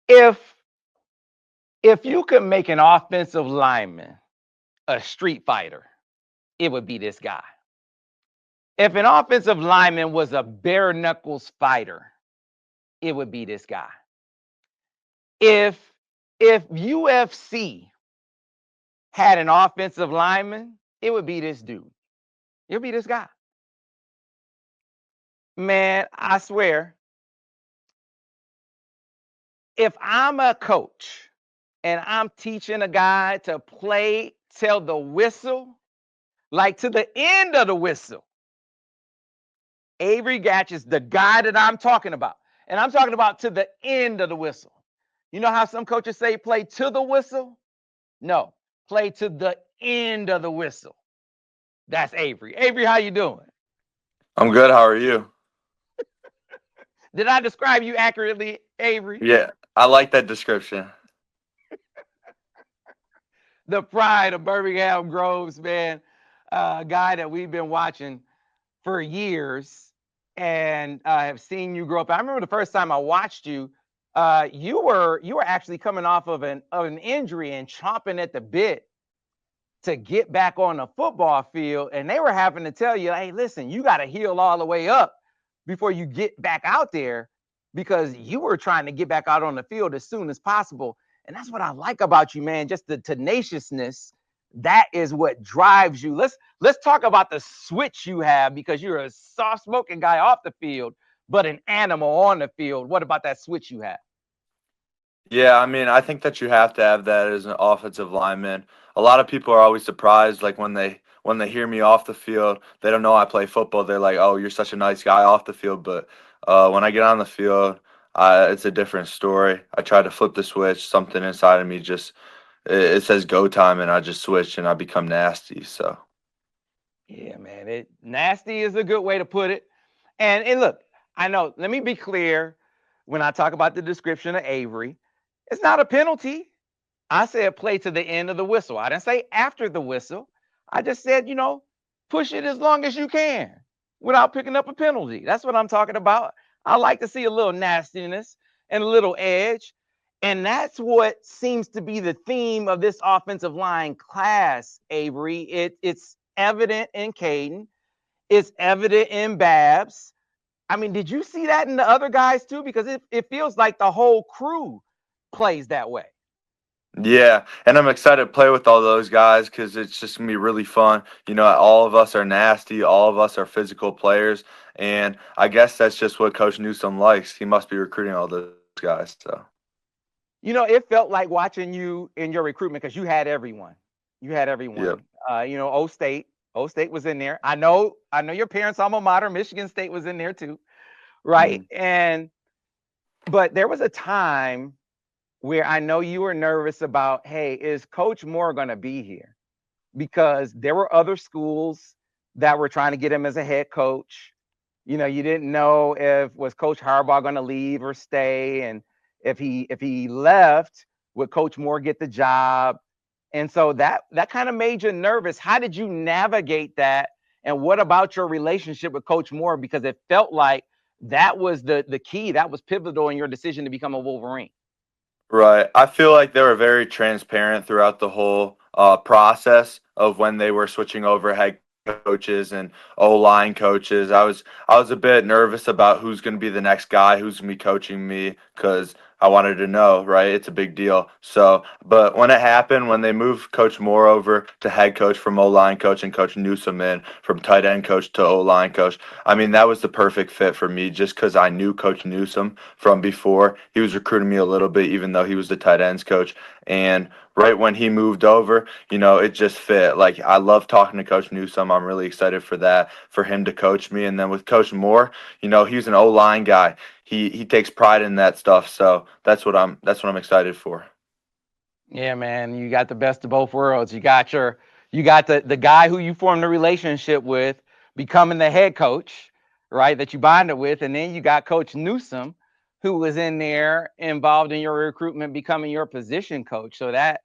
If you could make an offensive lineman a street fighter, it would be this guy. If an offensive lineman was a bare knuckles fighter, it would be this guy. If UFC had an offensive lineman, it would be this dude. It would be this guy. Man, I swear, if I'm a coach and I'm teaching a guy to play till the whistle, like to the end of the whistle, Avery Gach is the guy that I'm talking about. And I'm talking about to the end of the whistle. You know how some coaches say play to the whistle? No, play to the end of the whistle. That's Avery. Avery, how you doing? I'm good. How are you? Did I describe you accurately, Avery? Yeah, I like that description. The pride of Birmingham Groves, man. A guy that we've been watching for years and have seen you grow up. I remember the first time I watched you, you were actually coming off of an injury and chomping at the bit to get back on the football field. And they were having to tell you, hey, listen, you got to heal all the way up before you get back out there because you were trying to get back out on the field as soon as possible. And that's what I like about you, man. Just the tenaciousness. That is what drives you. Let's talk about the switch you have because you're a soft smoking guy off the field, but an animal on the field. What about that switch you have? Yeah, I mean, I think that you have to have that as an offensive lineman. A lot of people are always surprised, like when they hear me off the field, they don't know I play football. They're like, "Oh, you're such a nice guy off the field," but when I get on the field, it's a different story. I try to flip the switch. Something inside of me just it says go time, and I just switch and I become nasty. So. Yeah, man. It nasty is a good way to put it. And look, I know, let me be clear when I talk about the description of Avery, it's not a penalty. I said play to the end of the whistle. I didn't say after the whistle. I just said, push it as long as you can without picking up a penalty. That's what I'm talking about. I like to see a little nastiness and a little edge. And that's what seems to be the theme of this offensive line class, Avery. It's evident in Caden. It's evident in Babs. I mean, did you see that in the other guys too? Because it feels like the whole crew plays that way. Yeah, and I'm excited to play with all those guys because it's just gonna be really fun. All of us are nasty, all of us are physical players, and I guess that's just what Coach Newsome likes. He must be recruiting all those guys. So It felt like watching you in your recruitment because you had everyone. You had yeah, everyone. O State. O State was in there. I know your parents' alma mater, Michigan State was in there too, right? mm, But there was a time where I know you were nervous about, hey, is Coach Moore going to be here? Because there were other schools that were trying to get him as a head coach. You didn't know if was Coach Harbaugh going to leave or stay, and if he left, would Coach Moore get the job? And so that kind of made you nervous. How did you navigate that? And what about your relationship with Coach Moore? Because it felt like that was the key, that was pivotal in your decision to become a Wolverine. right. I feel like they were very transparent throughout the whole process of when they were switching over head coaches and O line coaches. I was a bit nervous about who's going to be the next guy who's going to be coaching me because I wanted to know, right? It's a big deal. So, but when it happened, when they moved Coach Moore over to head coach from O line coach and Coach Newsome in from tight end coach to O line coach, I mean, that was the perfect fit for me just because I knew Coach Newsome from before. He was recruiting me a little bit, even though he was the tight ends coach. And right when he moved over, it just fit. Like, I love talking to Coach Newsome. I'm really excited for that, for him to coach me. And then with Coach Moore, he's an O line guy. He takes pride in that stuff. So that's what I'm excited for. Yeah, man, you got the best of both worlds. You got the guy who you formed a relationship with becoming the head coach, right? That you bonded with, and then you got Coach Newsome, who was in there involved in your recruitment, becoming your position coach. So that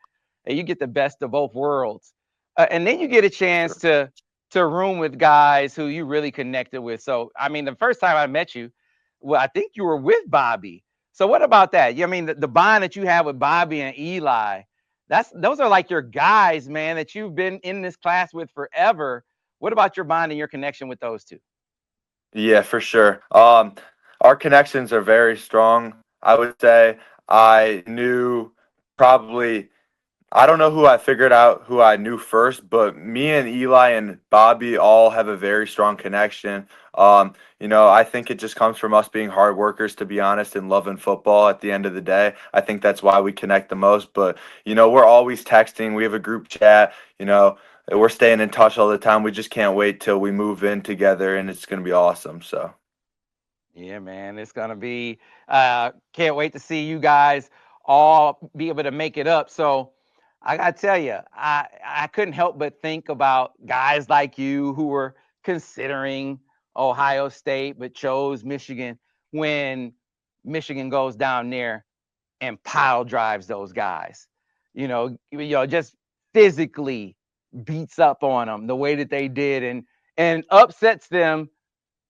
you get the best of both worlds, and then you get a chance Sure. to room with guys who you really connected with. So I mean, the first time I met you, well, I think you were with Bobby. So what about that? I mean, the bond that you have with Bobby and Eli, those are like your guys, man, that you've been in this class with forever. What about your bond and your connection with those two? Yeah, for sure. Our connections are very strong. I would say I knew probably I don't know who I figured out who I knew first, but me and Eli and Bobby all have a very strong connection. I think it just comes from us being hard workers, to be honest, and loving football at the end of the day. I think that's why we connect the most. But, we're always texting. We have a group chat, we're staying in touch all the time. We just can't wait till we move in together, and it's going to be awesome. So. Yeah, man, it's gonna be. Can't wait to see you guys all be able to make it up. So, I gotta tell you, I couldn't help but think about guys like you who were considering Ohio State but chose Michigan when Michigan goes down there and pile drives those guys. Just physically beats up on them the way that they did and upsets them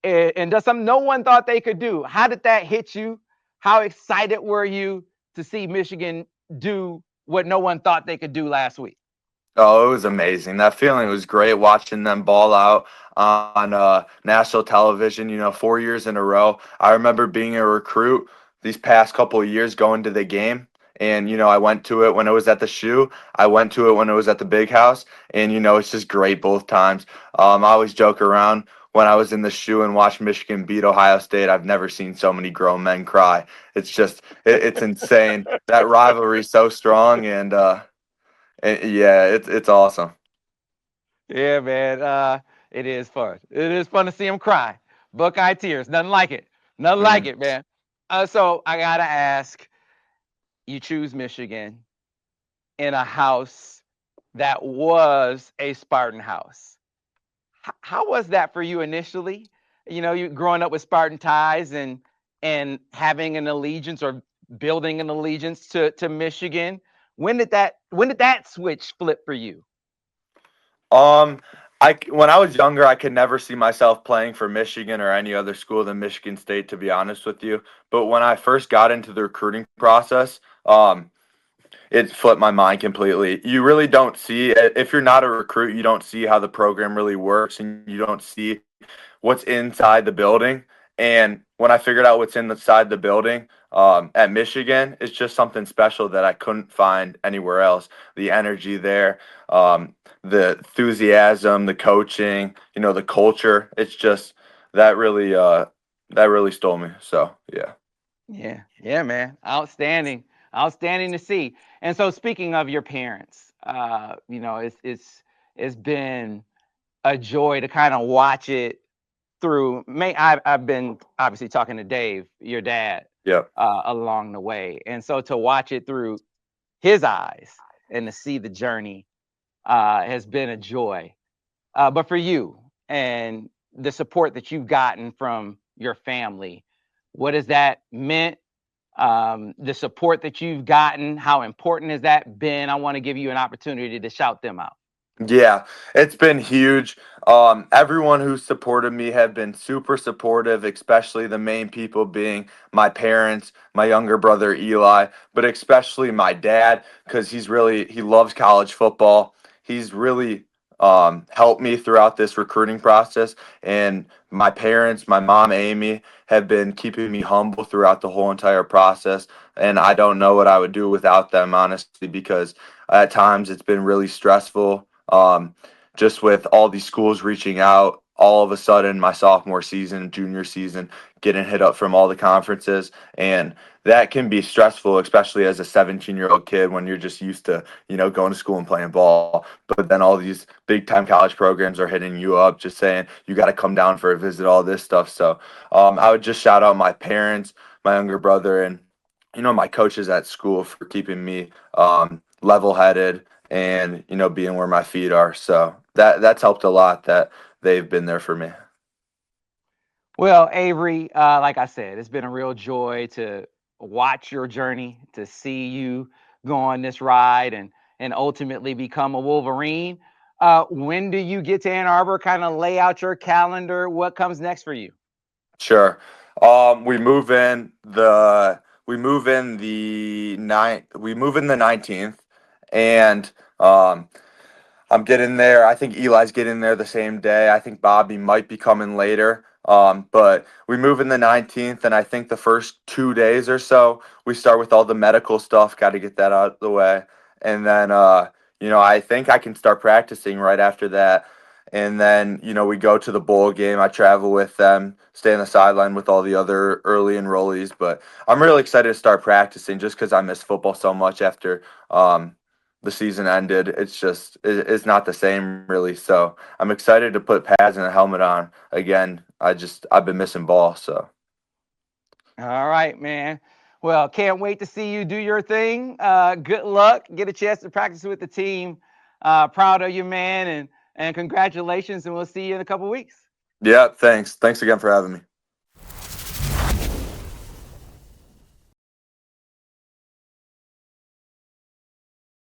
and does something no one thought they could do. How did that hit you? How excited were you to see Michigan do what no one thought they could do last week? Oh, it was amazing. That feeling was great watching them ball out on national television, 4 years in a row. I remember being a recruit these past couple of years going to the game. And, I went to it when it was at the shoe. I went to it when it was at the big house. And, it's just great both times. I always joke around when I was in the shoe and watched Michigan beat Ohio State. I've never seen so many grown men cry. It's just, it's insane. That rivalry is so strong. And yeah, it's awesome. Yeah, man. It is fun. It is fun to see them cry. Buckeye tears. Nothing like it. Nothing like Mm. it, man. So I gotta ask, you choose Michigan in a house that was a Spartan house. How was that for you initially? You growing up with Spartan ties and having an allegiance or building an allegiance to Michigan. When did that switch flip for you? Um, when I was younger, I could never see myself playing for Michigan or any other school than Michigan State, to be honest with you. But when I first got into the recruiting process, it flipped my mind completely. You really don't see, if you're not a recruit, you don't see how the program really works, and you don't see what's inside the building. And when I figured out what's inside the building at Michigan, it's just something special that I couldn't find anywhere else. The energy there, the enthusiasm, the coaching, the culture. It's just that really stole me. So yeah. Yeah, yeah, man. Outstanding. Outstanding to see. And so speaking of your parents, it's been a joy to kind of watch it through. I've been obviously talking to Dave, your dad, Yep. along the way. And so to watch it through his eyes and to see the journey has been a joy. But for you and the support that you've gotten from your family, what has that meant? The support that you've gotten, how important has that been? I want to give you an opportunity to shout them out. Yeah, it's been huge. Everyone who supported me have been super supportive, especially the main people being my parents, my younger brother Eli, but especially my dad because he loves college football. He's really helped me throughout this recruiting process, and my parents, my mom Amy, have been keeping me humble throughout the whole entire process. And I don't know what I would do without them, honestly, because at times it's been really stressful just with all these schools reaching out all of a sudden my sophomore season, junior season, getting hit up from all the conferences. And that can be stressful, especially as a 17-year-old kid when you're just used to, going to school and playing ball. But then all these big time college programs are hitting you up, just saying, you got to come down for a visit, all this stuff. So I would just shout out my parents, my younger brother, and, my coaches at school for keeping me level headed and being where my feet are. So that's helped a lot that they've been there for me. Well, Avery, like I said, it's been a real joy to watch your journey, to see you go on this ride and ultimately become a Wolverine. When do you get to Ann Arbor? Kind of lay out your calendar. What comes next for you? Sure. We move in we move in the 19th, and I'm getting there. I think Eli's getting there the same day. I think Bobby might be coming later. But we move in the 19th, and I think the first 2 days or so, we start with all the medical stuff. Got to get that out of the way. And then, I think I can start practicing right after that. And then, we go to the bowl game. I travel with them, stay on the sideline with all the other early enrollees. But I'm really excited to start practicing just because I miss football so much after the season ended. It's not the same really. So I'm excited to put pads and a helmet on again. I've been missing ball. So All right, man. Well, can't wait to see you do your thing. Good luck. Get a chance to practice with the team. Proud of you, man, and congratulations. And we'll see you in a couple weeks. yeah, thanks again for having me.